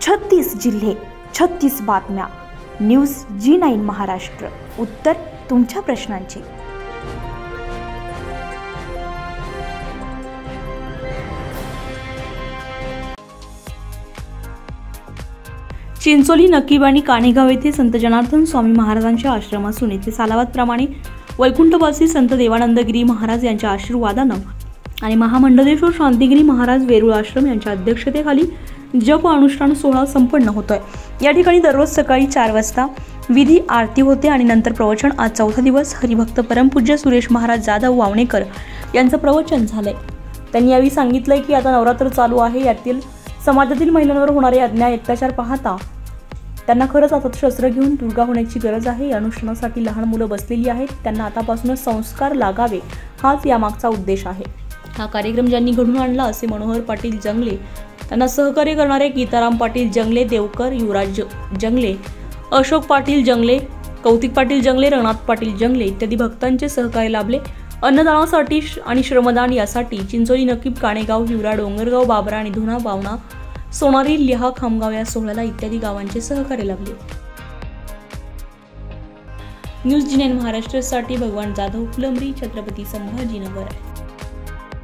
36 जिल्हे, 36 बातम्या. News G9 Maharashtra. उत्तर तुमच्या प्रश्नांची. चिंचोली, नकीब आणि काणेगाव येथे संत जनार्दन स्वामी महाराजांच्या आश्रमातून येथे सालावादप्रमाणे वैकुंठवासी संत देवानंदगिरी महाराज यांच्या आशीर्वादानं आणि महामंडलेश्वर शांतिगिरी महाराज वेरूळ आश्रम यांच्या अध्यक्षतेखाली जप अनुष्ठान सोहळा संपन्न होतोय. या ठिकाणी दररोज सकाळी 4 वाजता विधी आरती होते आणि नंतर प्रवचन. आज चौथा दिवस हरिभक्त परमपूज्य सुरेश महाराज जाधव वावणेकर यांचं प्रवचन झालंय. त्यांनी यावेळी सांगितलंय की आता नवरात्र चालू आहे. यातील समाजातील महिलांवर होणारे अन्याय अत्याचार पाहता त्यांना खरंच हातात शस्त्र घेऊन दुर्गा होण्याची गरज आहे. या अनुष्ठानासाठी लहान मुलं बसलेली आहेत. त्यांना आतापासूनच संस्कार लागावे हाच यामागचा उद्देश आहे. हा कार्यक्रम ज्यांनी घडून आणला असे मनोहर पाटील जंगले, त्यांना सहकार्य करणारे गीताराम पाटील जंगले, देवकर, युवराज जंगले, अशोक पाटील जंगले, कौतिक पाटील जंगले, रंगनाथ पाटील जंगले इत्यादी भक्तांचे सहकार्य लाभले. अन्नदानासाठी आणि श्रमदान यासाठी चिंचोली, नकीब, काणेगाव, हिवरा, डोंगरगाव, बाबरा आणि धुना, बावना, सोनारी, लिहा, खामगाव या सोहळ्याला इत्यादी गावांचे सहकार्य लाभले. न्यूज G9 महाराष्ट्रासाठी भगवान जाधव, फुलंब्री, छत्रपती संभाजीनगर.